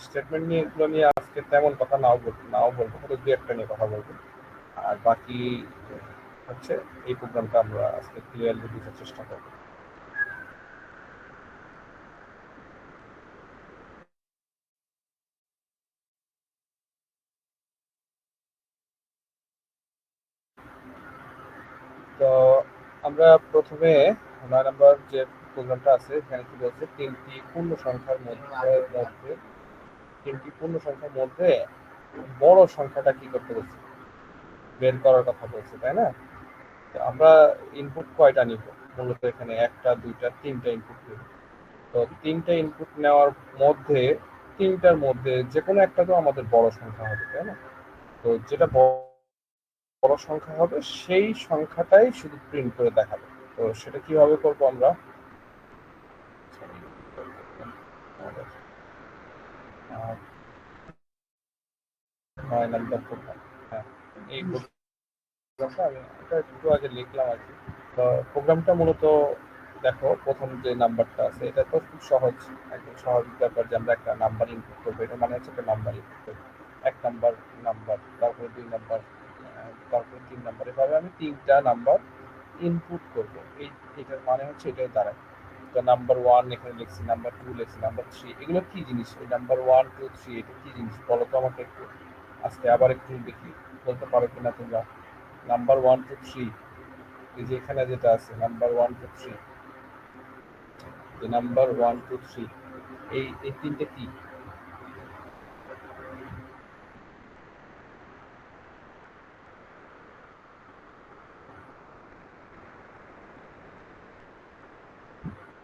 Statement নিয়ে এগুলো নিয়ে আজকে তেমন কথা নাও বলবো, হয়তো দু একটা নিয়ে কথা বলবো। আর বাকি হচ্ছে এই প্রোগ্রামটা আমরা আজকে ক্লিয়ারলি বোঝার চেষ্টা করবো। তো আমরা প্রথমে 9 নাম্বার যে প্রোগ্রামটা আছে এখানে কি বলছে, তিনটি পূর্ণ সংখ্যার মধ্যে বড় সংখ্যাটা কি করতে বলছে, বের করার কথা বলছে, তাই না? তো আমরা ইনপুট কয়টা নিব, মূলত এখানে একটা দুইটা তিনটা ইনপুট নিব। তো তিনটা ইনপুট নেওয়ার মধ্যে তিনটার মধ্যে যে কোনো একটা তো আমাদের বড় সংখ্যা হবে, তাই না? তো যেটা বড় সংখ্যা হবে সেই সংখ্যাটাই শুধু প্রিন্ট করে দেখাবে। তো সেটা কিভাবে করবো আমরা, আহ, 9 নাম্বার প্রোগ্রাম। হ্যাঁ, এই প্রোগ্রামটা আমি এটা একটু আগে লিখলাম আর কি। তো প্রোগ্রামটা মূলত দেখো, প্রথম যে নাম্বারটা আছে এটা তো খুব সহজ, একদম স্বাভাবিক ব্যাপার যে আমরা একটা নাম্বার ইনপুট করবো, এটা মানে হচ্ছে একটা নাম্বার ইনপুট করবো। এক নাম্বার নাম্বার, তারপরে 2 নাম্বার, তারপরে 3 নাম্বার, এভাবে আমি তিনটা নাম্বার ইনপুট করব। এটার মানে হচ্ছে এটাই দাঁড়ায়। তো নাম্বার ওয়ান এখানে লিখছি, নাম্বার টু লিখছি, নাম্বার থ্রি, এগুলো কি জিনিস? এই নাম্বার ওয়ান টু থ্রি এটা কি জিনিস বলো তো আমাকে একটু, আজকে আবার একটু দেখি বলতে পারো কিনা তোমরা। নাম্বার ওয়ান টু থ্রি, এই যে এখানে যেটা আছে নাম্বার ওয়ান টু থ্রি, এই নাম্বার ওয়ান টু থ্রি, এই তিনটে কি?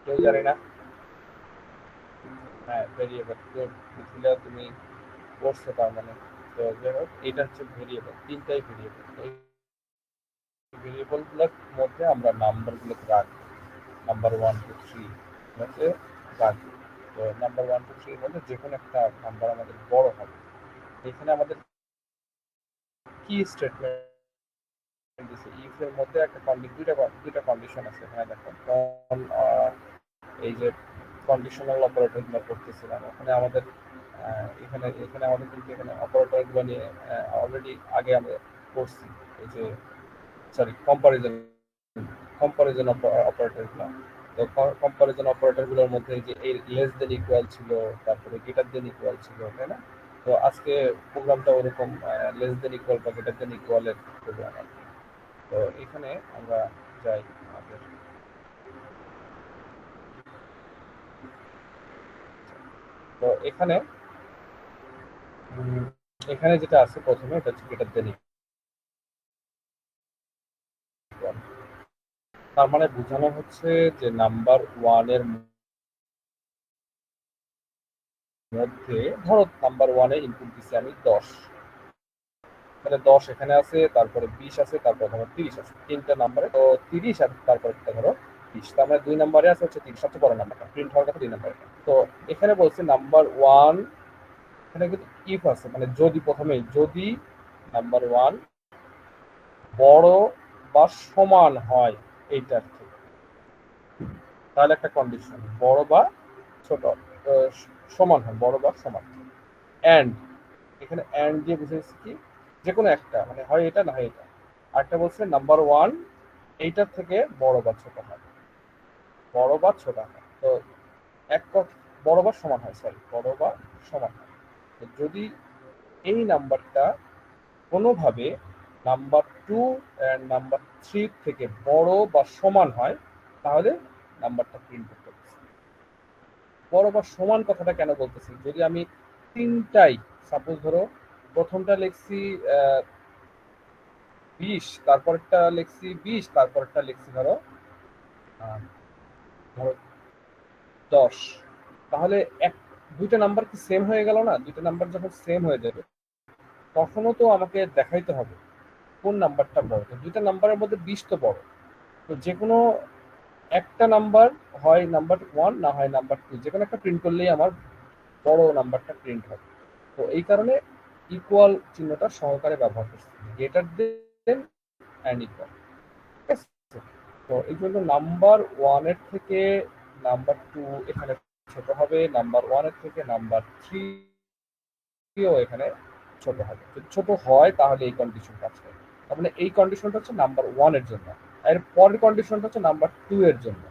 কেউ জানি না। হ্যাঁ, ভেরিয়েবল। মিথিলা তুমি পড়ছো তার মানে। তো যাই হোক, এটা হচ্ছে ভেরিয়েবল, তিনটাই ভেরিয়েবল। এই ভেরিয়েবল গুলোর মধ্যে আমরা নাম্বার গুলোকে রাখবো, নাম্বার ওয়ান টু থ্রি হচ্ছে রাখবো। তো নাম্বার ওয়ান টু থ্রির মধ্যে যে কোনো একটা নাম্বার আমাদের বড় হবে। এখানে আমাদের কি স্টেটমেন্ট দিছে, ইফ এর মধ্যে একটা দুইটা কন্ডিশন আছে। হ্যাঁ দেখো, কারণ এই যে কন্ডিশনাল অপারেটর গুলো করতেছিলাম ওখানে আমাদের এখানে এখানে আমাদের কিন্তু এখানে অপারেটর গুলো নিয়ে অলরেডি আগে আমরা করছি। এই যে সরি, কম্পারিজন কম্পারিজন অপারেটর গুলো। তো কম্পারিজন অপারেটর গুলোর মধ্যে যে এই লেস দেন ইকুয়াল ছিল, তারপরে গ্রেটার দেন ইকুয়াল ছিল, তাই না? তো আজকে প্রোগ্রামটা ওরকম লেস দেন ইকুয়াল বা গ্রেটার দেন ইকুয়ালের প্রোগ্রাম আর কি। তো এখানে আমরা যাই আমাদের, তো এখানে এখানে যেটা আছে প্রথমে এটা হচ্ছে গ্রেটার দেন ইকুয়াল। তার মানে বোঝানো হচ্ছে যে নাম্বার ওয়ান এর মধ্যে, ধরো নাম্বার ওয়ানে ইনপুট দিচ্ছি আমি 10, তাহলে 10 এখানে আছে, তারপরে 20 আছে, তারপরে ধরো 30 আছে, তিনটা নাম্বারে তো 30 আর তারপরে ধরো 20, তার মানে 2 নাম্বারে আছে হচ্ছে 30, সবচেয়ে বড় নাম্বারটা প্রিন্ট হওয়ার কথা 2 নাম্বারে। তো এখানে বলছে নাম্বার ওয়ান, এখানে কিন্তু ইফ আছে, মানে যদি, প্রথমে যদি নাম্বার ওয়ান বড় বা সমান হয় এইটার থেকে, তাহলে একটা কন্ডিশন, বড় বা ছোট, সমান হয়, বড় বা সমান। অ্যান্ড, এখানে অ্যান্ড দিয়ে বুঝেছি কি, যে কোনো একটা, মানে হয় এটা না হয় এটা। আরেকটা বলছে নাম্বার ওয়ান এইটার থেকে বড় বা ছোট হয়, বড় বা ছোট হয়। তো এক বড় বা সমান হয়, সরি, বড় বা সমান হয়। তো যদি এই নাম্বারটা কোনোভাবে number two and number three থেকে বড় বা সমান হয়, তাহলে নাম্বারটা প্রিন্ট করতে হবে। বড় বা সমান কথাটা কেন বলতেছি, যদি আমি তিনটাই, সাপোজ ধরো প্রথমটা লিখছি 20, তারপরটা লিখছি 20, তারপরটা লিখছি ধরো আহ, ধরো 10, তাহলে দুইটা নাম্বার কি সেম হয়ে গেল না? দুইটা নাম্বার যখন সেম হয়ে যাবে তখনও তো আমাকে দেখাইতে হবে কোন নাম্বারটা বড়। তো দুইটা নাম্বারের মধ্যে 20 তো বড়। তো যে কোনো একটা নাম্বার, হয় নাম্বার ওয়ান না হয় নাম্বার টু, যে কোনো একটা প্রিন্ট করলেই আমার বড় নাম্বারটা প্রিন্ট হবে। তো এই কারণে ইকুয়াল চিহ্নটা সহকারে ব্যবহার করছি, গ্রেটার দেন অ্যান্ড ইকুয়াল। ঠিক আছে? তো এই জন্য নাম্বার ওয়ানের থেকে নাম্বার টু এখানে ছোট হবে, নাম্বার ওয়ানের থেকে নাম্বার থ্রি 3ও এখানে ছোট হবে। যদি ছোট হয় তাহলে এই কন্ডিশন কাজ করে। তার মানে এই কন্ডিশনটা হচ্ছে নাম্বার 1 এর জন্য, এর পরের কন্ডিশনটা হচ্ছে নাম্বার 2 এর জন্য।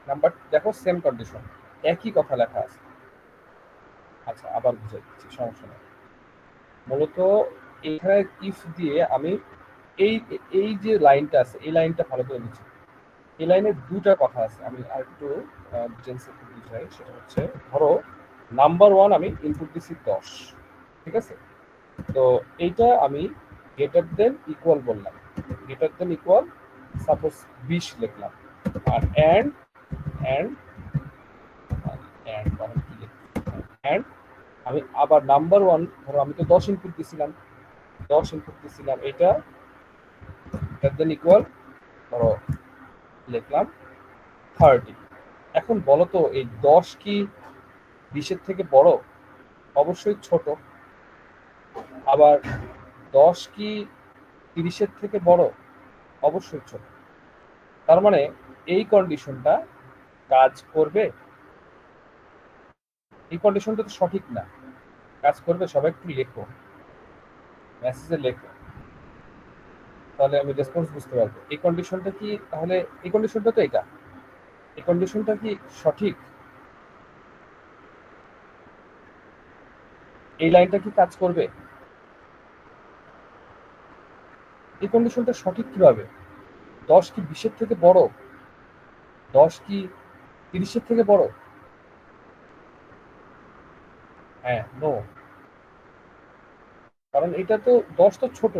নাম্বার দেখো সেম কন্ডিশন, একই কথা লেখা আছে। আচ্ছা আবার বুঝাই দিচ্ছি, সমস্যা নেই। মূলত এখানে ইফ দিয়ে আমি এই এই যে লাইনটা আছে এই লাইনটা ভালো করে নিচ্ছি। এই লাইনে দুটা কথা আছে, আমি আর একটু বুঝাই। সেটা হচ্ছে ধরো নাম্বার 1 আমি ইনপুট দিচ্ছি 10, ঠিক আছে? তো এইটা আমি গ্রেটার দেন ইকুয়াল বললাম, গ্রেটার দেন ইকুয়াল সাপোজ 20 লিখলাম। আর এন্ড এন্ড এন্ড এন্ড আমি আবার নাম্বার 1 ধরো আমি তো 10 ইনপুট দিছিলাম, 10 ইনপুট দিছিলাম, এটা গ্রেটার দেন ইকুয়াল ধরো লিখলাম 30। এখন বলো তো এই 10 কি 20 থেকে বড়? অবশ্যই ছোট। আবার 10 কি 30 থেকে বড়? অবশ্যই ছোট। তার মানে এই কন্ডিশনটা কাজ করবে? এই কন্ডিশনটা তো সঠিক না। কাজ করবে? সবাই একটু লেখো, মেসেজে লেখো, তাহলে আমি রেসপন্স বুঝতে পারবো। এই কন্ডিশনটা কি তাহলে, এই কন্ডিশনটা তো এটা, এই কন্ডিশনটা কি সঠিক? এই লাইনটা কি কাজ করবে? এই কন্ডিশনটা সঠিক কিভাবে? 10 কি 20 থেকে বড়? 10 কি 30 থেকে বড়? হ্যাঁ, নো। কারণ এটা তো 10 তো ছোট,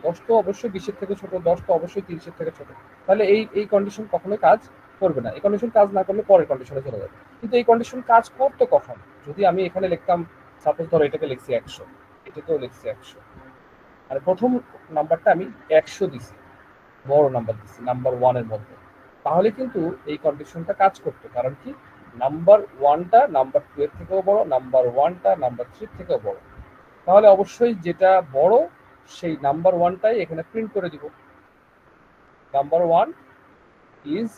10 তো অবশ্যই 20 থেকে ছোট, 10 তো অবশ্যই 30 থেকে ছোট। তাহলে এই কন্ডিশন কখনোই কাজ করবে না। এই কন্ডিশন কাজ না করলে পরের কন্ডিশনে চলে যাবে। কিন্তু এই কন্ডিশন কাজ করতো কখন? যদি আমি এখানে লিখতাম, সাপোজ ধরো এটাকে লিখছি 100, এটাকেও লিখছি 100, আর প্রথম নাম্বারটা আমি 100 দিছি, বড় নাম্বার দিছি নাম্বার 1 এর মধ্যে, তাহলে কিন্তু এই কন্ডিশনটা কাজ করতো। কারণ কি, নাম্বার 1টা নাম্বার 2 এর থেকেও বড়, নাম্বার 1টা নাম্বার 3 এর থেকেও বড়। তাহলে অবশ্যই যেটা বড় সেই নাম্বার 1টাই এখানে প্রিন্ট করে দিব। Number 1 is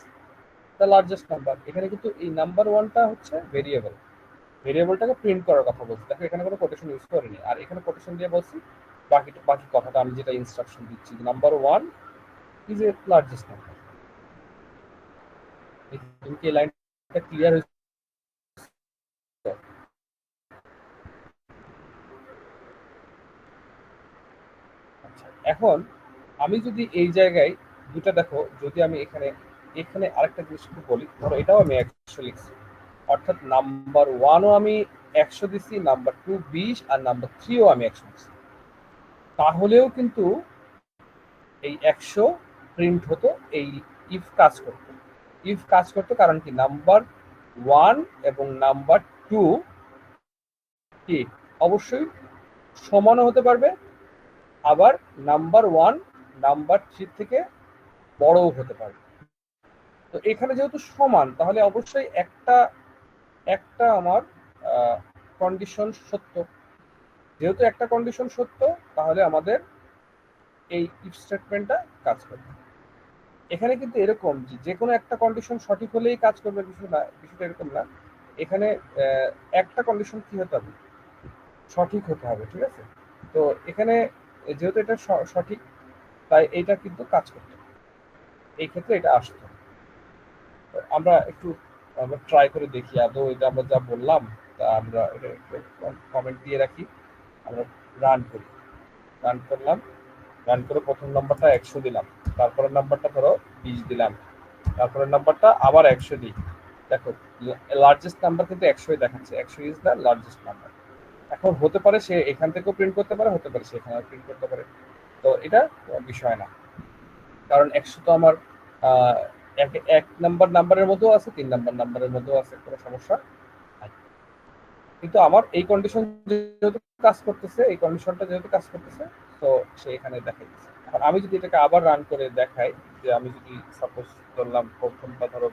the largest number. এখানে কিন্তু এই নাম্বার 1টা হচ্ছে ভেরিয়েবল, ভেরিয়েবলটাকে প্রিন্ট করার কথা বলছি। দেখো এখানে কোনো কোটেশন ইউজ করিনি, আর এখানে কোটেশন দিয়ে বলছি বাকি কথাটা আমি যেটা ইনস্ট্রাকশন দিচ্ছি, number 1 is a largest number. তুমি কি লাইনটা ক্লিয়ার হয়েছে? আচ্ছা, এখন আমি যদি এই জায়গায় দুটা দেখো, যদি আমি এখানে এখানে আরেকটা জিনিস একটু বলি, ধরো এটাও আমি 100 লিখছি, অর্থাৎ নাম্বার 1ও আমি 100 দিছি, নাম্বার 2 20, আর নাম্বার 3ও আমি 100 দিছি। তাহলেও কিন্তু এই 100 প্রিন্ট হতো, এই ইফ কাজ করতো। ইফ কাজ করতো কারণ কি, নাম্বার 1 এবং নাম্বার 2 কি অবশ্যই সমানও হতে পারবে, আবার নাম্বার 1 নাম্বার 3 থেকে বড়ও হতে পারবে। তো এখানে যেহেতু সমান, তাহলে অবশ্যই একটা একটা আমার কন্ডিশন সত্য। যেহেতু একটা কন্ডিশন সত্য, তাহলে আমাদের এই ইফ স্টেটমেন্টটা কাজ করবে। এখানে কিন্তু এরকম যে কোনো একটা কন্ডিশন সঠিক হলেই কাজ করবে বিষয় না, বিষয়টা এরকম না। এখানে একটা কন্ডিশন কি হতে হবে, সঠিক হতে হবে, ঠিক আছে? তো এখানে যেহেতু এটা সঠিক, তাই এটা কিন্তু কাজ করতে, এই ক্ষেত্রে এটা আসতো। আমরা একটু আমরা ট্রাই করে দেখি আদৌ এটা আমরা যা বললাম তা আমরা এটা একটু কমেন্ট দিয়ে রাখি। আমরা রান করি, রান করলাম, রান করে প্রথম নাম্বারটা 100 দিলাম, তারপরের নাম্বারটা ধরো 20 দিলাম, তারপরের নাম্বারটা আবার 100 দিই। দেখো লার্জেস্ট নাম্বার কিন্তু 100ই দেখাচ্ছে, 100 ইজ দ্য লার্জেস্ট নাম্বার। এখন হতে পারে সে এখান থেকেও প্রিন্ট করতে পারে, হতে পারে সে এখানেও প্রিন্ট করতে পারে, তো এটা বিষয় না। কারণ 100 তো আমার এক নাম্বার নাম্বারের মধ্যেও আছে, 3 নাম্বার নাম্বারের মধ্যেও আছে, কোনো সমস্যা নাই। কিন্তু আমার এই কন্ডিশন যেহেতু কাজ করতেছে, এই কন্ডিশনটা যেহেতু কাজ করতেছে, তো সে এখানে দেখাই দিচ্ছে। এখন আমি যদি এটাকে আবার রান করে দেখাই, যে আমি যদি সাপোজ ধরলাম প্রথমটা ধরো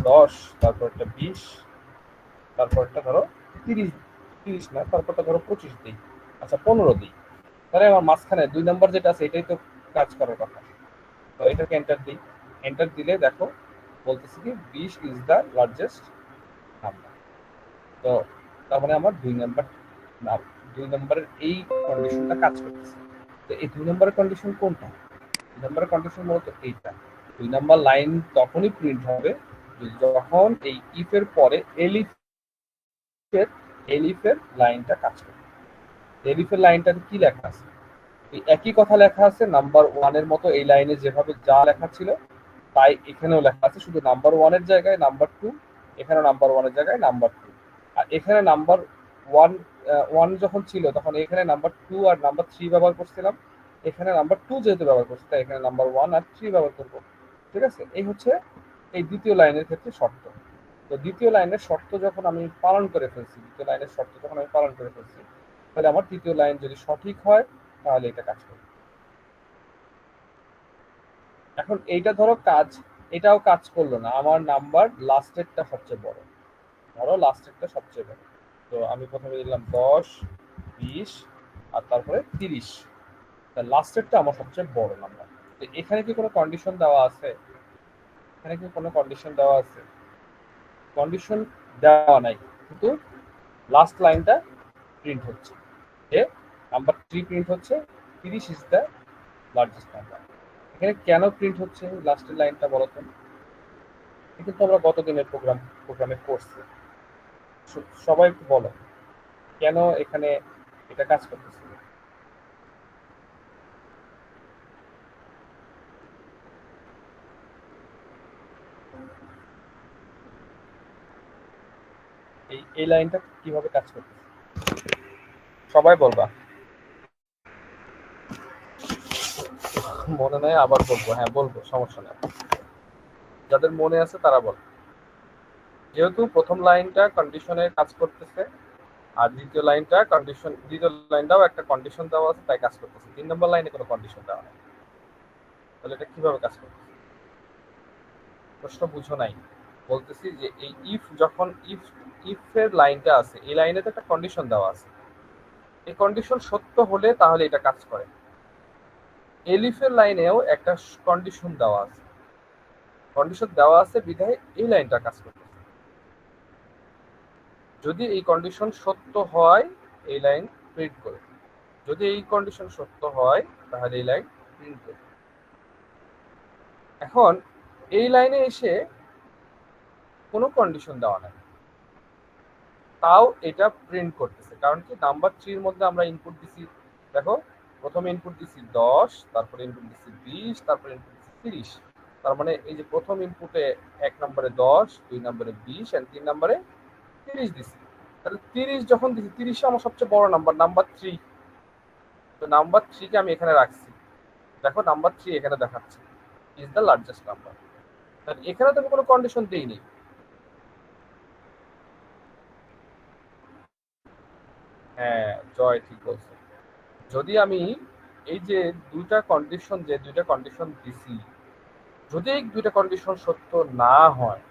10, তারপরটা 20, তারপরটা ধরো 30, 30 না, তারপরটা ধরো 25 দিই, আচ্ছা 15 দিই, তাহলে আমার মাঝখানে 2 নাম্বার যেটা আছে এটাই তো কাজ করার কথা। তো এটাকে এন্টার দিই, এন্টার দিলে দেখো বলতেছি কি 20 ইজ দ্য লার্জেস্ট নাম্বার। তো তার মানে আমার 2 নাম্বার না, 2 নম্বরের এই কন্ডিশনটা কাজ করতেছে। তো এই 2 নম্বরের কন্ডিশন কোনটা? 2 নম্বরের কন্ডিশন মূলত এইটা। 2 নাম্বার লাইন তখনই প্রিন্ট হবে যখন এই ইফ এর পরে এলিফের লাইনটা কাজ করবে। এলিফের লাইনটাতে কি লেখা আছে? এই একই কথা লেখা আছে নাম্বার 1 এর মতো, এই লাইনে যেভাবে যা লেখা ছিল তাই এখানেও লেখা আছে, শুধু নাম্বার 1 এর জায়গায় নাম্বার 2, এখানে নাম্বার 1 এর জায়গায় নাম্বার 2। আর এখানে নাম্বার 1 যখন ছিল তখন এখানে নাম্বার 2 আর নাম্বার 3 ব্যবহার করছিলাম, এখানে নাম্বার 2 যেহেতু ব্যবহার করছি তাই এখানে নাম্বার 1 আর 3 ব্যবহার করব। ঠিক আছে, এই হচ্ছে এই দ্বিতীয় লাইনের ক্ষেত্রে শর্ত। তো দ্বিতীয় লাইনের শর্ত যখন আমি পালন করে ফেলছি, দ্বিতীয় লাইনের শর্ত যখন আমি পালন করে ফেলছি, তাহলে আমার তৃতীয় লাইন যদি সঠিক হয় তাহলে এটা কাজ করবে। এখন এইটা ধরো কাজ, এটাও কাজ করলো না, আমার নাম্বার লাস্টেরটা সবচেয়ে বড়, ধরো লাস্টেরটা সবচেয়ে বড়। তো আমি প্রথমে দিলাম 10, 20 আর তারপরে 30, লাস্টেরটা আমার সবচেয়ে বড় নাম্বার। তো এখানে কি কোনো কন্ডিশন দেওয়া আছে? এখানে কি কোনো কন্ডিশন দেওয়া আছে? কন্ডিশন দেওয়া নাই, কিন্তু লাস্ট লাইনটা প্রিন্ট হচ্ছে, যে নাম্বার 3 প্রিন্ট হচ্ছে, 30 ইজ দ্য লার্জেস্ট নাম্বার। এখানে কেন প্রিন্ট হচ্ছে লাস্টের লাইনটা বলো তো? কিন্তু আমরা গত দিনের প্রোগ্রামে করছি, সবাই একটু বলো কেন এখানে এটা কাজ করতেছে। এই লাইনটা কিভাবে কাজ করতেছে সবাই বলবা। মনে নাই আবার বলবো? হ্যাঁ বলবো, সমস্যা নেই, যাদের মনে আছে তারা বল। যেহেতু প্রথম লাইনটা কন্ডিশনে কাজ করতেছে আর দ্বিতীয় লাইনটাও একটা কন্ডিশন দেওয়া আছে তাই কাজ করতেছে, 3 নম্বর লাইনে কোনো কন্ডিশন দেওয়া নেই, তাহলে এটা কিভাবে কাজ করতেছে? প্রশ্ন বুঝো নাই? বলতেছি যে এই ইফ এর লাইনটা আছে, এই লাইনে তো একটা কন্ডিশন দেওয়া আছে, এই কন্ডিশন সত্য হলে তাহলে এটা কাজ করে। এলিফের লাইনেও একটা কন্ডিশন দেওয়া আছে, কন্ডিশন দেওয়া আছে বিধায় এই লাইনটা কাজ করতেছে। যদি এই কন্ডিশন সত্য হয় এই লাইন প্রিন্ট করে, যদি এই কন্ডিশন সত্য হয় তাহলে এই লাইন প্রিন্ট করে। এখন এই লাইনে এসে কোনো কন্ডিশন দেওয়া নাই, তাও এটা প্রিন্ট করতেছে, কারণ কি নাম্বার 3 এর মধ্যে আমরা ইনপুট দিছি, দেখো প্রথমে ইনপুট দিছি 10, তারপরে ইনপুট দিছি 20, তারপরে ইনপুট দিছি 30। তার মানে এই যে প্রথম ইনপুটে 1 নম্বরে 10, 2 নম্বরে 20 আর 3 নম্বরে 30 দিছি। তাহলে 30 যখন দিছি, 30 আমার সবচেয়ে বড় নাম্বার, নাম্বার 3। তো নাম্বার 3 কে আমি এখানে রাখছি, দেখো নাম্বার 3 এখানে দেখাচ্ছে ইজ দ্য লার্জেস্ট নাম্বার। তাহলে এখানে তো আমি কোনো কন্ডিশন দেইনি। হ্যাঁ জয় ঠিক বলছে, যদি আমি এই যে দুইটা কন্ডিশন দিছি, যদি এই দুইটা কন্ডিশন সত্য না হয়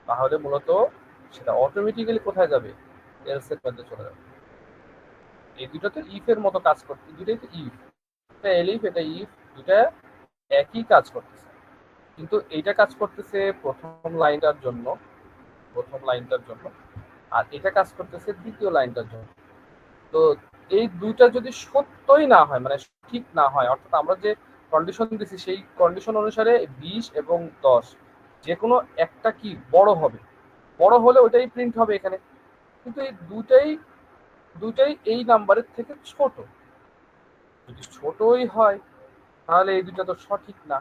তাহলে মূলত সেটা অটোমেটিক্যালি কোথায় যাবে? এলস এর মধ্যে চলে যাবে। এই দুটো তো ইফ এর মতো কাজ করছে, দুটোই তো ইফ, এটা এলিফ এটা ইফ, দুটা একই কাজ করতেছে, কিন্তু এইটা কাজ করতেছে প্রথম লাইনটার জন্য আর এটা কাজ করতেছে দ্বিতীয় লাইনটার জন্য। তো এই দুইটা যদি সত্যই না হয়, মানে ঠিক না হয়, অর্থাৎ আমরা যে কন্ডিশন দিছি সেই কন্ডিশন অনুসারে 20 এবং 10 যে কোনো একটা কি বড় হবে, বড় হলে ওইটাই প্রিন্ট হবে এখানে, কিন্তু এই দুইটাই এই নাম্বারের থেকে ছোট। যদি ছোটই হয় তাহলে এই দুইটা তো সঠিক না,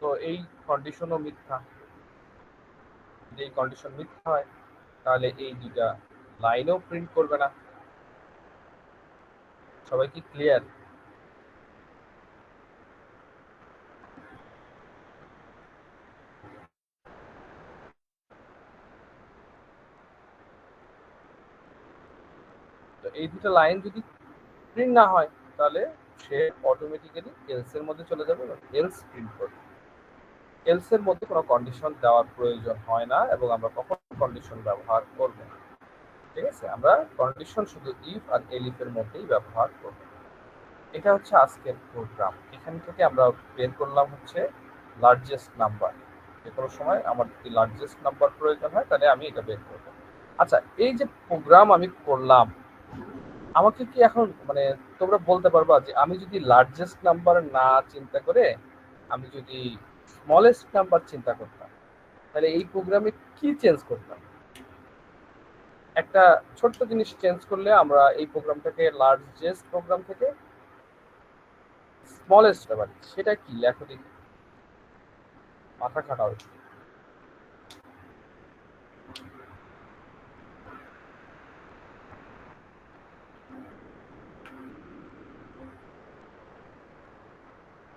তো এই কন্ডিশনও মিথ্যা। যদি এই কন্ডিশন মিথ্যা হয় তাহলে এই দুইটা লাইনও প্রিন্ট করবে না। সবাই কি ক্লিয়ার? তো এই দুটো লাইন যদি প্রিন্ট না হয় তাহলে সে অটোমেটিক্যালি এলস এর মধ্যে চলে যাবে এবং এলস প্রিন্ট করবে। এলস এর মধ্যে কোনো কন্ডিশন দেওয়ার প্রয়োজন হয় না এবং আমরা কখন কন্ডিশন ব্যবহার করব না। ঠিক আছে, আমরা কন্ডিশন শুধু ইফ আর এলিফ এর মধ্যেই ব্যবহার করব। এটা হচ্ছে আজকের প্রোগ্রাম। এখান থেকে আমরা বের করলাম হচ্ছে লার্জেস্ট নাম্বার। যে কোনো সময় আমার যদি লার্জেস্ট নাম্বার প্রয়োজন হয় তাহলে আমি এটা বের করব। আচ্ছা, এই যে প্রোগ্রাম আমি করলাম আমাকে কি এখন মানে তোমরা বলতে পারবা যে আমি যদি লার্জেস্ট নাম্বার না চিন্তা করে আমি যদি স্মলেস্ট নাম্বার চিন্তা করতাম, তাহলে এই প্রোগ্রামে কি চেঞ্জ করতাম? একটা ছোট্ট জিনিস চেঞ্জ করলে আমরা এই প্রোগ্রামটাকে লার্জেস্ট প্রোগ্রাম থেকে স্মলেস্ট পারি, সেটা কি লেখো দেখি, মাথা খাটাও একটু।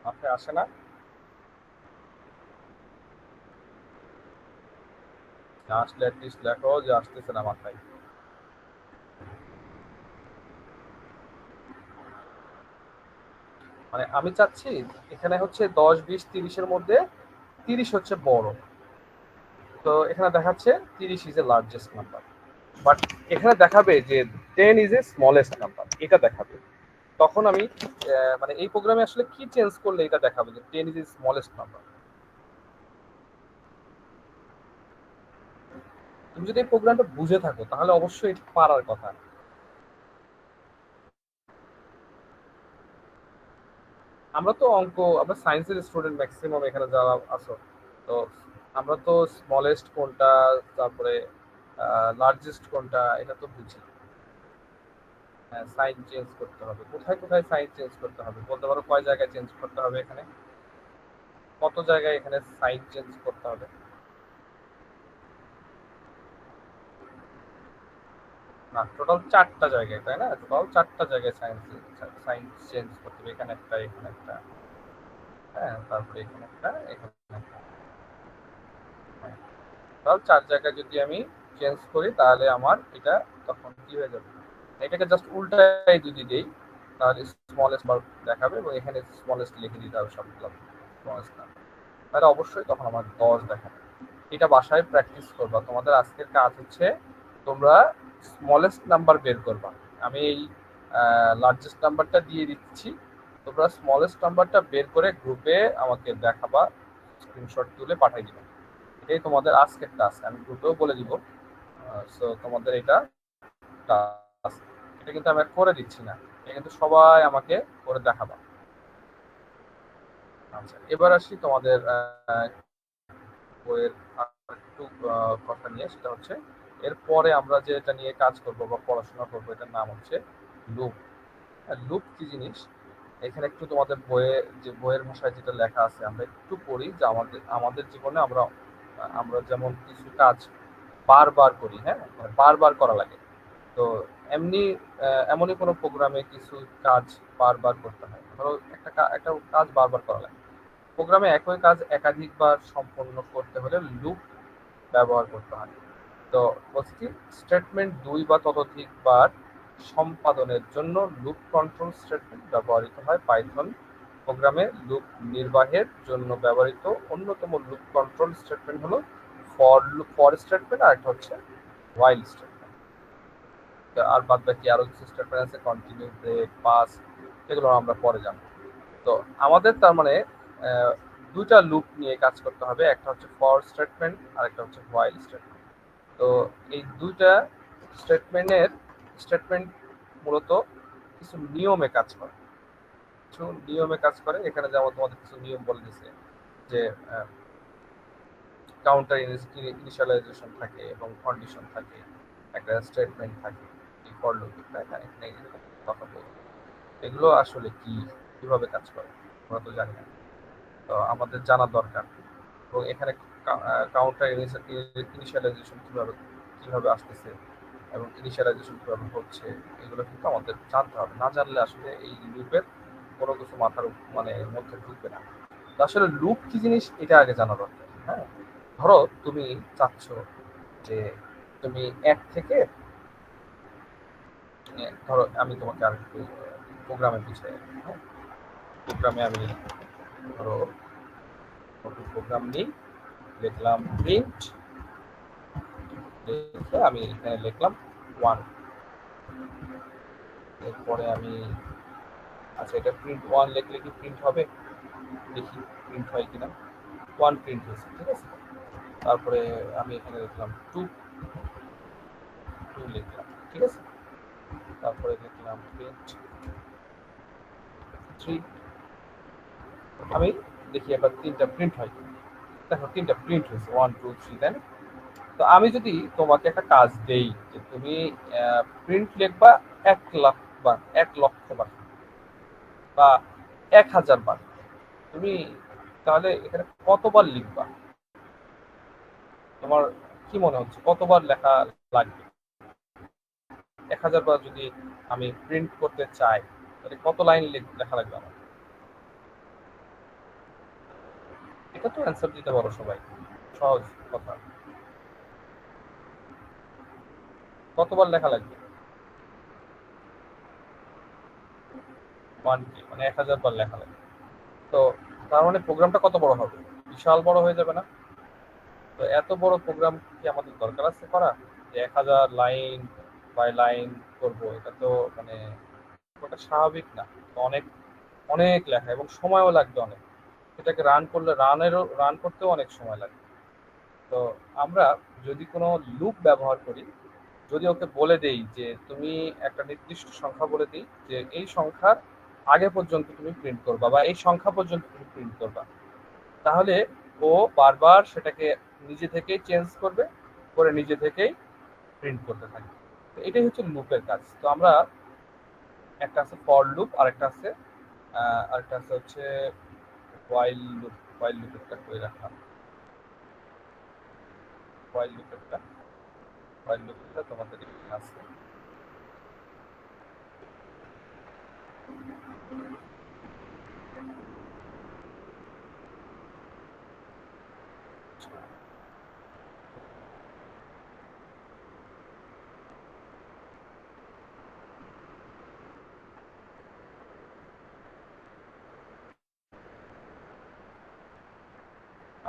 মাথায় আসে না? আসলে অ্যাটলিস্ট লেখো যে আসতেছে না মাথায়। মানে আমি চাচ্ছি এখানে হচ্ছে 10, 20, 30-এর মধ্যে 30 হচ্ছে বড়। তো এখানে দেখাচ্ছে 30 is a largest number, but এখানে দেখাবে যে 10 ইজ এ স্মলেস্ট নাম্বার, এটা দেখাবে। তখন আমি মানে এই প্রোগ্রামে আসলে কি চেঞ্জ করলে এটা দেখাবে যে 10 ইজ এ স্মলেস্ট নাম্বার? তুমি যদি এই প্রোগ্রামটা বুঝে থাকো তাহলে অবশ্যই পারার কথা। আমরা তো অঙ্ক, আমরা সায়েন্সের স্টুডেন্ট ম্যাক্সিমাম এখানে যারা আছো, তো আমরা তো স্মলেস্ট কোনটা, তারপরে লার্জেস্ট কোনটা, এটা তো বুঝি। হ্যাঁ, সাইন চেঞ্জ করতে হবে, কোথায় কোথায় সাইন চেঞ্জ করতে হবে বলতে পারো? কয় জায়গায় চেঞ্জ করতে হবে এখানে? কত জায়গায় এখানে সাইন চেঞ্জ করতে হবে? না, টোটাল 4টা জায়গায়, তাই না? টোটাল 4টা জায়গায় সাইন সাইন চেঞ্জ করতে হবে। এখানে একটা, এখানে একটা, হ্যাঁ, তারপরে এখানে একটা, এখানে একটা, হ্যাঁ। টোটাল 4 জায়গায় যদি আমি চেঞ্জ করি তাহলে আমার এটা তখন কি হয়ে যাবে? এটাকে জাস্ট উল্টাই যদি দেই তাহলে স্মলেস্ট বার দেখাবে এবং এখানে স্মলেস্ট লিখে দিতে হবে সবগুলো স্মলেস্ট না, তাহলে অবশ্যই তখন আমার 10 দেখাবে। এটা বাসায় প্র্যাকটিস করবা। তোমাদের আজকের কাজ হচ্ছে তোমরা স্মলেস্ট নাম্বার বের করবা। আমি এই লার্জেস্ট নাম্বারটা দিয়ে দিচ্ছি, তোমরা স্মলেস্ট নাম্বারটা বের করে গ্রুপে আমাকে দেখাবা, স্ক্রিনশট তুলে পাঠিয়ে দিবা। এটাই তোমাদের আজকের টাস্ক, আমি গ্রুপেও বলে দিব। সো তোমাদের এটা টাস্ক, এটা কিন্তু আমি আর করে দিচ্ছি না, এটা কিন্তু সবাই আমাকে করে দেখাবা। আচ্ছা, এবার আসি তোমাদের বইয়ের একটু কথা নিয়ে, সেটা হচ্ছে এরপরে আমরা যে এটা নিয়ে কাজ করব বা পড়াশোনা করবো এটার নাম হচ্ছে লুপ। লুপ কি জিনিস এখানে একটু তোমাদের বইয়ে, যে বইয়ের ভাষায় যেটা লেখা আছে আমরা একটু পড়ি, যে আমাদের আমাদের জীবনে আমরা আমরা যেমন কিছু কাজ বারবার করি, হ্যাঁ, মানে বারবার করা লাগে। তো এমনি এমনই কোনো প্রোগ্রামে কিছু কাজ বারবার করতে হয়, ধরো একটা কাজ বারবার করা লাগে। প্রোগ্রামে একই কাজ একাধিকবার সম্পন্ন করতে হলে লুপ ব্যবহার করতে হয়। তো বলছি কি, স্টেটমেন্ট 2 বা ততোধিকবার সম্পাদনের জন্য লুপ কন্ট্রোল স্টেটমেন্ট ব্যবহৃত হয়। পাইথন প্রোগ্রামে লুপ নির্বাহের জন্য ব্যবহৃত অন্যতম লুপ কন্ট্রোল স্টেটমেন্ট হলো ফর স্টেটমেন্ট, আর একটা হচ্ছে হোয়াইল স্টেটমেন্ট। আর বাদ বাকি আরো কিছু স্টেটমেন্ট আছে, কন্টিনিউ, ব্রেক, পাস, এগুলো আমরা পরে জানবো। তো আমাদের তার মানে দুইটা লুপ নিয়ে কাজ করতে হবে, একটা হচ্ছে ফর স্টেটমেন্ট আর একটা হচ্ছে হোয়াইল স্টেটমেন্ট। তো এই দুইটা স্টেটমেন্ট মূলত কিছু নিয়মে কাজ করে, কিছু নিয়মে কাজ করে। এখানে যেমন তোমাদের কিছু নিয়ম বলে দিচ্ছে যে কাউন্টার ইনিশিয়ালাইজেশন থাকে এবং কন্ডিশন থাকে, একটা স্টেটমেন্ট থাকে, এই ফর লুপে, তাই না? এখানে এগুলো কথা বলবো, এগুলো আসলে কি, কিভাবে কাজ করে আমরা তো জানি না, তো আমাদের জানা দরকার। এবং এখানে কাউন্টার ইনিশিয়ালাইজেশন কিভাবে কিভাবে আসতেছে এবং ইনিশিয়ালাইজেশন কিভাবে হচ্ছে, এগুলো কিন্তু আমাদের জানতে হবে। না জানলে আসলে এই লুপের কোনো কিছু মাথার মানে মধ্যে ঢুকবে না। তো আসলে লুপ কি জিনিস এটা আগে জানা দরকার। হ্যাঁ, ধরো তুমি চাচ্ছ যে তুমি এক থেকে, ধরো আমি তোমাকে আর একটু প্রোগ্রামে বুঝাই। হ্যাঁ, প্রোগ্রামে আমি ধরো নতুন প্রোগ্রাম নিই, লিখলাম প্রিন্ট, লিখে আমি এখানে লিখলাম 1। এরপরে আমি, আচ্ছা, এটা প্রিন্ট 1 লিখলে কি প্রিন্ট হবে? দেখি প্রিন্ট হয় কিনা। 1 প্রিন্ট হয়েছে, ঠিক আছে। তারপরে আমি এখানে লিখলাম 2 লিখলাম, ঠিক আছে। তারপরে লিখলাম প্রিন্ট 3। আমি দেখি এবার 3টা প্রিন্ট হয়। দেখো 3টা প্রিন্ট হয়েছে, 1 2 3, তাই না? তো আমি যদি তোমাকে একটা কাজ দেই যে তুমি প্রিন্ট লিখবা 1,00,000 বার, 1,00,000 বার বা 1,000 বার, তুমি তাহলে এখানে কতবার লিখবা? তোমার কি মনে হচ্ছে কতবার লেখা লাগবে? 1,000 বার যদি আমি প্রিন্ট করতে চাই তাহলে কত লাইন লেখা লাগবে আমার? এটা তো অ্যান্সার দিতে পারো সবাই, সহজ কথা। কতবার লেখা লাগবে? 1K, মানে 1,000 বার লেখা লাগবে। তো তার মানে প্রোগ্রামটা কত বড় হবে? বিশাল বড় হয়ে যাবে না? তো এত বড় প্রোগ্রাম কি আমাদের দরকার আছে করা, যে 1,000 লাইন বাই লাইন করব? এটা তো মানে ওটা স্বাভাবিক না। তো অনেক অনেক লেখা এবং সময়ও লাগবে অনেক। এটাকে রান করলে রান করতেও অনেক সময় লাগে। তো আমরা যদি কোনো লুপ ব্যবহার করি, যদি ওকে বলে দেই যে তুমি একটা নির্দিষ্ট সংখ্যা বলে দিই যে এই সংখ্যার আগে পর্যন্ত তুমি প্রিন্ট করবা বা এই সংখ্যা পর্যন্ত তুমি প্রিন্ট করবা, তাহলে ও বারবার সেটাকে নিজে থেকেই চেঞ্জ করবে, করে নিজে থেকেই প্রিন্ট করতে থাকবে। তো এটাই হচ্ছে লুপের কাজ। তো আমরা একটা আছে ফর লুপ, আরেকটা আছে হচ্ছে হোয়াইল লুপ। হোয়াইল লুপেরটা করে রাখলাম, হোয়াইল লুপেরটা হোয়াইল লুপেরটা তোমাদের এখানে আছে।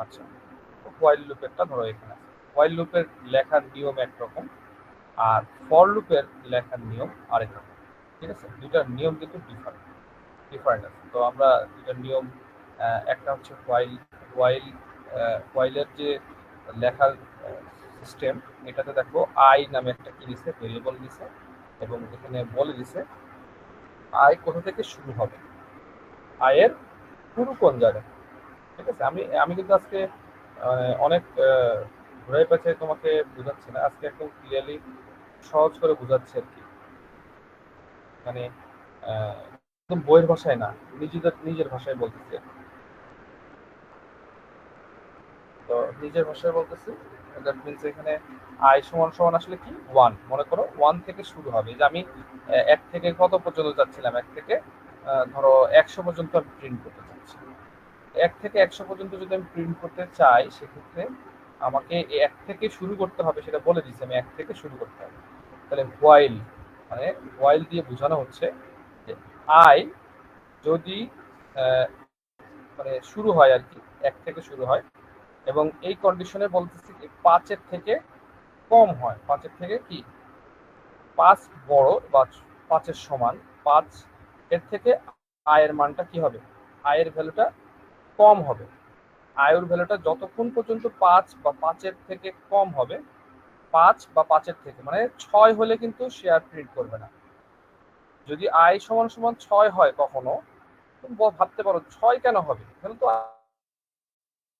আচ্ছা, হোয়াইল লুপেরটা ধরো এখানে আছে। হোয়াইল লুপের লেখার নিয়ম একরকম, আর ফর লুপের লেখার নিয়ম আরেক রকম। ঠিক আছে, দুইটার নিয়ম কিন্তু ডিফারেন্ট আছে। তো আমরা দুইটার নিয়ম, একটা হচ্ছে হোয়াইল হোয়াইলের যে লেখার সিস্টেম, এটাতে দেখো আই নামে একটা কি দিছে, ভেরিয়েবল দিছে, এবং এখানে বলে দিছে আই কোথা থেকে শুরু হবে, আয়ের শুরু কোন জায়গায়। ঠিক আছে, আমি আমি কিন্তু আজকে অনেক ঘুরাই পেঁচাই তোমাকে বোঝাচ্ছি না, আজকে একদম ক্লিয়ারলি সহজ করে বোঝাচ্ছি আর কি। মানে একদম বইয়ের ভাষায় না, নিজের ভাষায় বলতেছি। তো নিজের ভাষায় বলতেছি, দ্যাট মিনস এখানে আই সমান সমান আসলে কি, 1। মনে করো 1 থেকে শুরু হবে, যে আমি 1 থেকে কত পর্যন্ত যাচ্ছিলাম, 1 থেকে ধরো 100 পর্যন্ত আমি প্রিন্ট করতে চাচ্ছি। 1 থেকে 100 পর্যন্ত যদি আমি প্রিন্ট করতে চাই, সেক্ষেত্রে আমাকে 1 থেকে শুরু করতে হবে, সেটা বলে দিচ্ছি আমি 1 থেকে শুরু করতে হবে। তাহলে হোয়াইল, মানে হোয়াইল দিয়ে বোঝানো হচ্ছে যে আই যদি আহ, মানে শুরু হয় আর কি, 1 থেকে শুরু হয়, এবং এই কন্ডিশনে বলতেছি কি 5-এর থেকে কম হয়, 5-এর থেকে কি 5 বড় বা 5-এর সমান, 5 এর থেকে আয়ের মানটা কি হবে, আয়ের ভ্যালুটা কম হবে। আয়ের ভ্যালুটা যতক্ষণ পর্যন্ত 5 বা 5-এর থেকে কম হবে, 5 বা 5-এর থেকে মানে 6 হলে কিন্তু সে আর প্রিন্ট করবে না। যদি আয় সমান সমান 6 হয় কখনো, তুমি ভাবতে পারো 6 কেন হবে, এখানে তো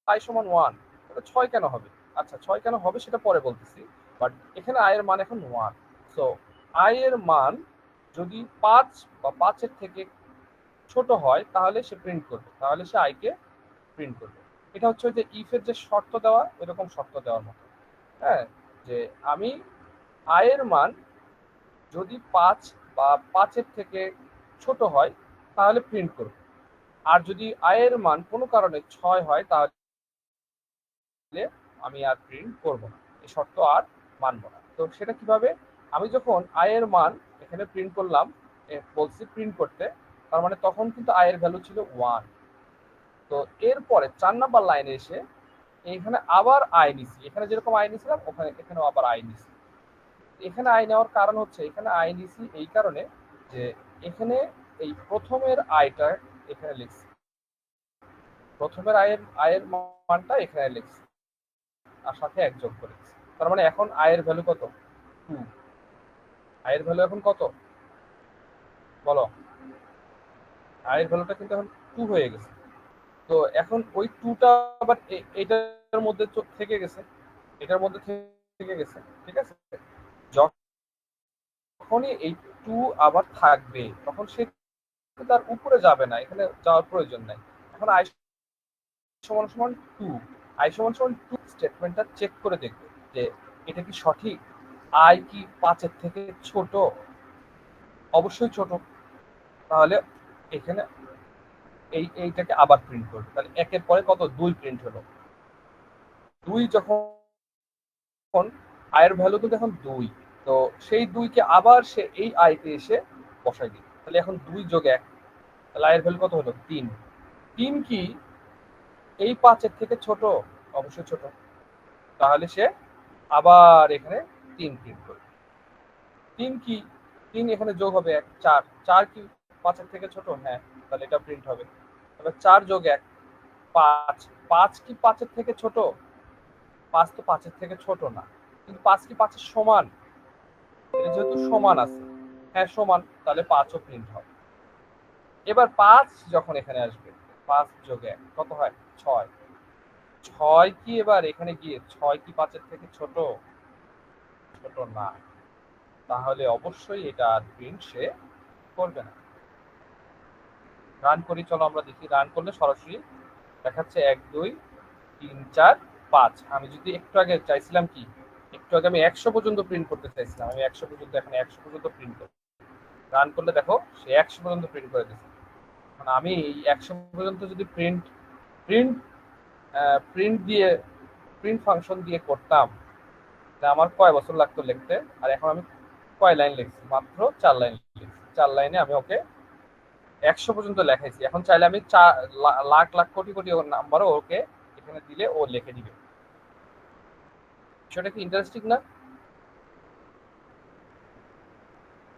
আই সমান 1, তাহলে 6 কেন হবে? আচ্ছা, 6 কেন হবে সেটা পরে বলতেছি, বাট এখানে আয়ের মান এখন 1। সো আয়ের মান যদি 5 বা 5-এর থেকে ছোট হয় তাহলে সে প্রিন্ট করবে, তাহলে সে আইকে প্রিন্ট করবে। এটা হচ্ছে ওই যে ইফের যে শর্ত দেওয়া, এরকম শর্ত দেওয়ার মতো। হ্যাঁ, যে আমি আয়ের মান যদি 5 বা 5-এর থেকে ছোট হয় তাহলে প্রিন্ট করব, আর যদি আয়ের মান কোনো কারণে 6 হয় তাহলে আমি আর প্রিন্ট করব না, এই শর্ত আর মানব না। তো সেটা কিভাবে, আমি যখন আয়ের মান এখানে প্রিন্ট করলাম, বলছি প্রিন্ট করতে, তার মানে তখন কিন্তু আয়ের ভ্যালু ছিল 1। তো এরপরে 4 নাম্বার লাইনে এসে এখানে আবার আই নিছি, এখানে যেরকম আই নিছিলাম ওখানে এখানেও আবার আই নিছি। এখানে আই নেওয়ার কারণ হচ্ছে, এখানে আই নিছি এই কারণে যে এখানে এই প্রথমের আয়টা এখানে লিখছি, প্রথমের আয়ের মানটা এখানে লিখছি, আর সাথে 1 যোগ করেছি। তার মানে এখন আয়ের ভ্যালু কত, 2। আয়ের ভ্যালু এখন কত, বলো, আই এর ভ্যালুটা কিন্তু এখন 2 হয়ে গেছে। তো এখন ওই 2টা আবার এটার মধ্যে থেকে গেছে, এটার মধ্যে থেকে গেছে, ঠিক আছে? যখনই এই 2 আবার থাকবে তখন সে তার উপরে যাবে না, এখানে যাওয়ার প্রয়োজন নাই। এখন আই সমান সমান 2, আই সমান সমান 2 স্টেটমেন্টটা চেক করে দেখবে যে এটা কি সঠিক। আই কি 5 এর থেকে ছোট? অবশ্যই ছোট। তাহলে এখানে এইটাকে আবার প্রিন্ট করবে। তাহলে একের পরে কত? 2 প্রিন্ট হলো। 2 যখন আয়ের ভ্যালু কিন্তু এখন 2, তো সেই 2 কে আবার সে এই আইতে এসে বসাই দিবে। তাহলে এখন 2 যোগ 1, তাহলে আয়ের ভ্যালু কত হলো? 3। 3 কি এই 5 এর থেকে ছোট? অবশ্যই ছোট। তাহলে সে আবার এখানে 3 প্রিন্ট করবে। 3 কি? 3 এখানে যোগ হবে 1, 4। 4 কি 5 এর থেকে ছোট? হ্যাঁ, তাহলে এটা প্রিন্ট হবে। তাহলে 4 যোগ 1, 5। 5 কি 5 এর থেকে ছোট? 5 তো 5 এর থেকে ছোট না। কিন্তু 5 কি 5 এর সমান? এটা যেহেতু সমান আছে, হ্যাঁ সমান, তাহলে 5 ও প্রিন্ট হবে। এবার 5 যখন এখানে আসবে, 5 যোগ 1 কত হয়? 6। 6 কি এবার এখানে গিয়ে 6 কি 5 এর থেকে ছোট? ছোট না। তাহলে অবশ্যই এটা আর প্রিন্ট সে করবে না। রান করি, চলো আমরা দেখি। রান করলে সরাসরি দেখাচ্ছে 1 2 3 4 5। আমি যদি একটু আগে চাইছিলাম কি, একটু আগে আমি 100 পর্যন্ত প্রিন্ট করতে চাইছিলাম, আমি 100 পর্যন্ত, এখানে 100 পর্যন্ত প্রিন্ট করব। রান করলে দেখো সে 100 পর্যন্ত প্রিন্ট করে দিচ্ছে। মানে আমি এই 100 পর্যন্ত যদি প্রিন্ট প্রিন্ট প্রিন্ট দিয়ে প্রিন্ট ফাংশন দিয়ে করতাম, আমার কয় বছর লাগতো লিখতে। আর এখন আমি কয় লাইন লিখছি? মাত্র 4 লাইন লিখছি। 4 লাইনে আমি ওকে 100 পর্যন্ত লেখাইছি। এখন চাইলে আমি লাখ লাখ কোটি কোটি নাম্বারও ওকে এখানে দিলে ও লিখে দিবে। বিষয়টা কি ইন্টারেস্টিং না?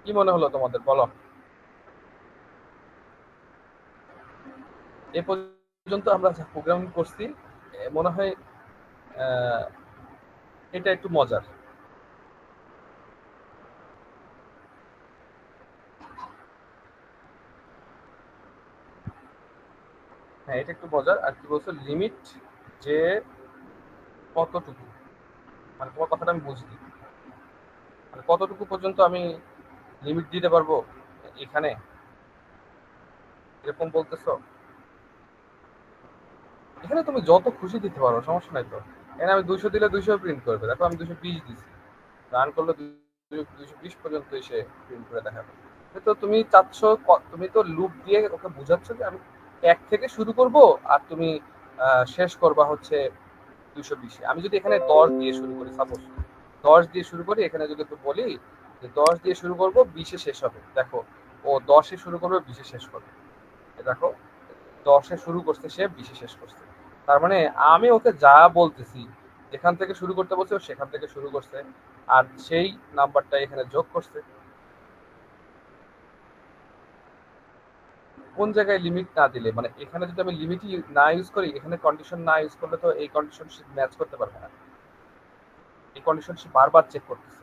কি মনে হলো তোমাদের, বলো? এ পর্যন্ত আমরা যা প্রোগ্রামিং করছি, মনে হয় আহ, এটা একটু মজার। হ্যাঁ, এটা একটু মজার। আর কি বলছো লিমিট, যে কতটুকু, মানে তোমার কথাটা আমি বুঝলি, মানে কতটুকু পর্যন্ত আমি লিমিট দিতে পারবো এখানে, এরকম বলতেছো? এখানে তুমি যত খুশি দিতে পারো, সমস্যা নাই তো। এখানে আমি 200 দিলে 200 প্রিন্ট করবে, দেখো আমি 220 দিছি। রান করলে 220 পর্যন্ত এসে প্রিন্ট করে দেখাবে। তো তুমি চাচ্ছ, তুমি তো লুপ দিয়ে ওকে বোঝাচ্ছ যে আমি 1 থেকে শুরু করব, আর তুমি শেষ করবা হচ্ছে 220-এ। আমি যদি এখানে 10 দিয়ে শুরু করি, সাপোজ 10 দিয়ে শুরু করি, এখানে যদি একটু বলি যে 10 দিয়ে শুরু করব, 20-এ শেষ হবে, দেখো ও 10-এ শুরু করবে, 20-এ শেষ করবে। দেখো 10-এ শুরু করছে সে, 20-এ শেষ করছে। তার মানে আমি ওকে যা বলতেছি, যেখান থেকে শুরু করতে বলছে ও সেখান থেকে শুরু করছে, আর সেই নাম্বারটা এখানে যোগ করছে। কোন জায়গায় লিমিট না দিলে, মানে এখানে যদি আমি লিমিটই না ইউজ করি, এখানে কন্ডিশন না ইউজ করলে তো এই কন্ডিশন ম্যাচ করতে পারবে না। এই কন্ডিশন বারবার চেক করতেছে।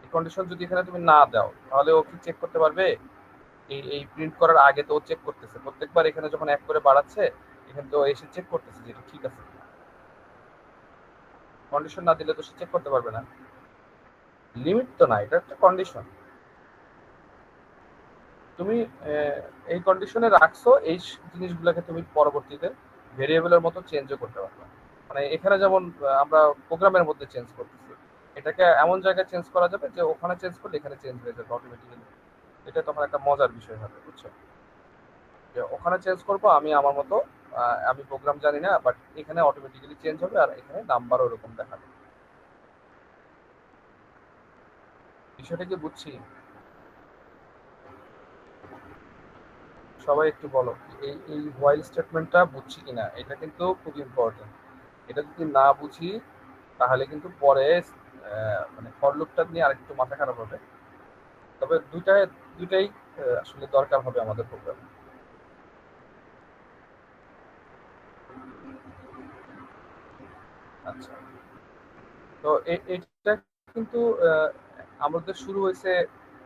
এই কন্ডিশন যদি এখানে তুমি না দাও, তাহলে ও কি চেক করতে পারবে? এই এই প্রিন্ট করার আগে তো ও চেক করতেছে প্রত্যেকবার, এখানে যখন এক করে বাড়াচ্ছে, এখানে তো এসে চেক করতেছে যে এটা ঠিক আছে। কন্ডিশন না দিলে তো সে চেক করতে পারবে না। লিমিট তো না, এটা একটা কন্ডিশন। তুমি এই কন্ডিশনে রাখছো, এই জিনিসগুলোকে তুমি পরবর্তীতে ভেরিয়েবলের মতো চেঞ্জও করতে পারবে। মানে এখানে যেমন আমরা প্রোগ্রামের মধ্যে চেঞ্জ করতেছি, এটাকে এমন জায়গায় চেঞ্জ করা যাবে যে ওখানে চেঞ্জ করলে এখানে চেঞ্জ হয়ে যাবে অটোমেটিক্যালি। এটা তখন একটা মজার বিষয় হবে, বুঝছো? যে ওখানে চেঞ্জ করবো আমি আমার মতো, আমি প্রোগ্রাম জানি না, বাট এখানে অটোমেটিক্যালি চেঞ্জ হবে, আর এখানে নাম্বারও ওরকম দেখাবে। বিষয়টা কি বুঝছি? সবাই একটু বলো, এই এই হোয়াইল স্টেটমেন্টটা বুঝছি কিনা, এটা কিন্তু খুব ইম্পর্টেন্ট। এটা যদি না বুঝি, তাহলে কিন্তু পরে মানে ফর লুপটা নিয়ে আরেকটু মাথা খারাপ হবে। তবে দুইটাই আসলে দরকার হবে আমাদের প্রোগ্রামে। আচ্ছা, তো এটা কিন্তু আহ, আমাদের শুরু হয়েছে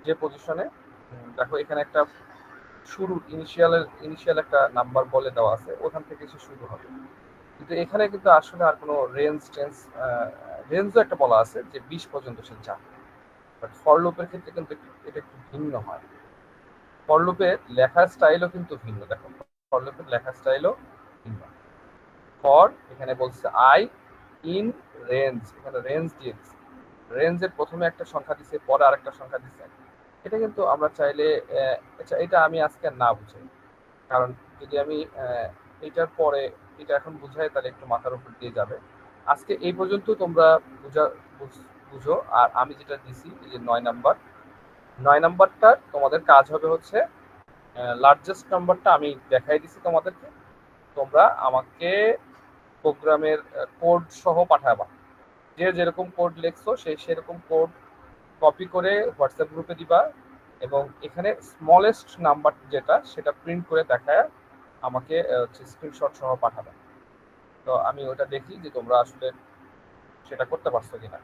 যে পজিশনে, দেখো এখানে একটা শুরু ইনিশিয়াল একটা নাম্বার বলে দেওয়া আছে, ওখান থেকে সে শুরু হবে। কিন্তু এখানে কিন্তু আসলে আর কোনো রেঞ্জও একটা বলা আছে যে 20 পর্যন্ত সে যায়। বাট ফর লুপের ক্ষেত্রে কিন্তু এটা একটু ভিন্ন হয়। ফর লুপের লেখার স্টাইলও কিন্তু ভিন্ন। দেখো ফর লুপের লেখার স্টাইলও ভিন্ন। ফর এখানে বলছে আই ইন রেঞ্জ, এখানে রেঞ্জ দিয়ে দিচ্ছে। রেঞ্জের প্রথমে একটা সংখ্যা দিচ্ছে, পরে আরেকটা সংখ্যা দিচ্ছে। এটা কিন্তু আমরা চাইলে আচ্ছা এটা আমি আজকে না বুঝাই, কারণ যদি আমি এটার পরে এটা এখন বুঝাই তাহলে একটু মাথার উপর দিয়ে যাবে। আজকে এই পর্যন্ত তোমরা বুঝো। আর আমি যেটা দিছি এই যে 9 নাম্বার, 9 নাম্বারটা তোমাদের কাজ হবে হচ্ছে লার্জেস্ট নাম্বারটা আমি দেখাই দিছি তোমাদেরকে, তোমরা আমাকে প্রোগ্রামের কোড সহ পাঠাবা। যে যেরকম কোড লিখছো সেই সেরকম কোড কপি করে হোয়াটসঅ্যাপ গ্রুপে দিবা, এবং এখানে স্মলেস্ট নাম্বার যেটা সেটা প্রিন্ট করে দেখায় আমাকে স্ক্রিনশট সহ পাঠাবে। তো আমি ওটা দেখি যে তোমরা আসলে সেটা করতে পারছো কিনা।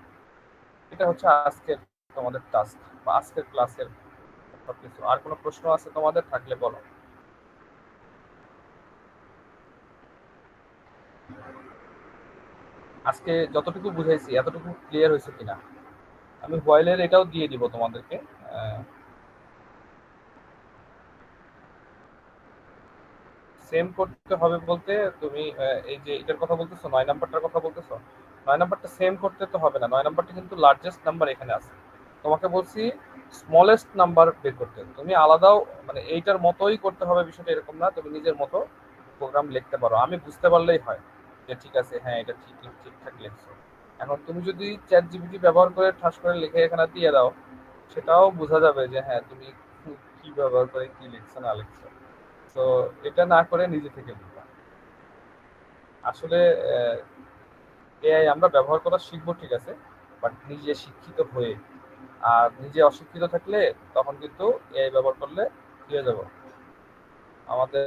এটা হচ্ছে আজকের তোমাদের টাস্ক বা আজকের ক্লাসের সবকিছু। আর কোনো প্রশ্ন আছে তোমাদের থাকলে বলো। আজকে যতটুকু বুঝাইছি এতটুকু ক্লিয়ার হয়েছে কিনা। আমি হোয়াইলের এটাও দিয়ে দিব তোমাদেরকে। সেম করতে হবে বলতে তুমি এই যে এটার কথা বলতেছো, 9 নাম্বারটার কথা বলতেছো। 9 নাম্বারটা সেম করতে তো হবে না, 9 নাম্বারটা কিন্তু লার্জেস্ট নাম্বার এখানে আছে। তোমাকে বলছি স্মলেস্ট নাম্বার বের করতে, তুমি আলাদাও মানে এইটার মতোই করতে হবে বিষয়টা এরকম না, তুমি নিজের মতো প্রোগ্রাম লিখতে পারো, আমি বুঝতে পারলেই হয় যে ঠিক আছে হ্যাঁ এটা ঠিকঠাক লিখছো। এখন তুমি যদি চ্যাট জিপিটি ব্যবহার করে ঠাস করে লিখে এখানে দিয়ে দাও, সেটাও বোঝা যাবে যে হ্যাঁ তুমি কি ব্যবহার করে কি লিখছো না লিখছো। তো এটা না করে নিজে থেকে লিখবা। আসলে এআই আমরা ব্যবহার করা শিখবো ঠিক আছে, বাট নিজে শিক্ষিত হয়ে। আর নিজে অশিক্ষিত থাকলে তখন কিন্তু এআই ব্যবহার করলে কি হয়ে যাবো, আমাদের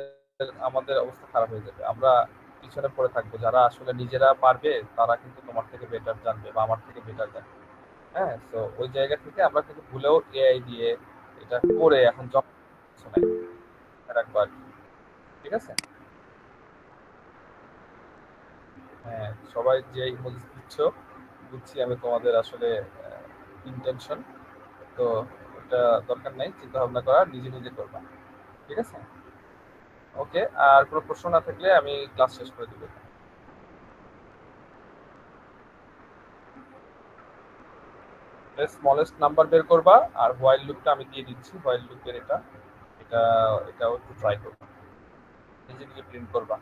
আমাদের অবস্থা খারাপ হয়ে যাবে। আমরা পিছনে পড়ে থাকবো। যারা আসলে নিজেরা পারবে তারা কিন্তু তোমার থেকে বেটার জানবে বা আমার থেকে বেটার জানবে। হ্যাঁ, তো ওই জায়গা থেকে আমরা কিন্তু ভুলেও এআই দিয়ে এটা করে এখন জব কিছু নাই রাখবো আর কি। ঠিক আছে। হ্যাঁ, সবাই যে ইমোজি দিচ্ছ বুঝছি আমি তোমাদের আসলে ইন্টেনশন। তো ওটা দরকার নাই চিন্তা ভাবনা করা, নিজে নিজে করবা। ঠিক আছে। ওকে, আর কোনো প্রশ্ন না থাকলে আমি ক্লাস শেষ করে দিব। স্মলেস্ট নাম্বার বের করবা, আর হোয়াইল লুপটা আমি দিয়ে দিচ্ছি, হোয়াইল লুপের এটা এটা এটাও একটু ট্রাই করবা, নিজে নিজে প্রিন্ট করবা।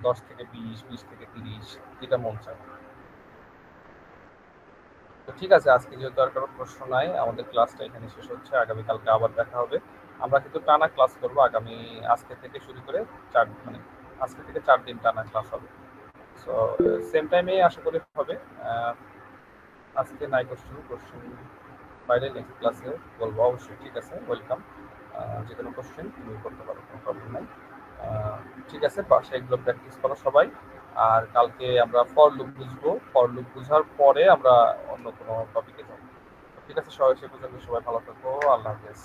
10 থেকে 20, 20 থেকে 30, যেটা মন চায়। তো ঠিক আছে, আজকে যেহেতু আর কারো প্রশ্ন নাই, আমাদের ক্লাসটা এখানে শেষ হচ্ছে। আগামীকালকে আবার দেখা হবে। আমরা কিন্তু টানা ক্লাস করবো আগামী, আজকে থেকে শুরু করে মানে আজকে থেকে 4 দিন টানা ক্লাস হবে। সো সেম টাইমে আশা করি হবে। আহ, আজকে নাই কোশ্চেন বাইরে নেক্সট ক্লাসে বলবো অবশ্যই। ঠিক আছে, ওয়েলকাম। যে কোনো কোশ্চেন তুমি করতে পারো, কোনো প্রবলেম নাই। আহ, ঠিক আছে, বাসায় এগুলো প্র্যাকটিস করো সবাই। আর কালকে আমরা ফর লুপ বুঝবো, ফর লুপ বুঝার পরে আমরা অন্য কোনো টপিকে যাবো। ঠিক আছে, সবাই সে পর্যন্ত সবাই ভালো থাকবো। আল্লাহ হাফেজ।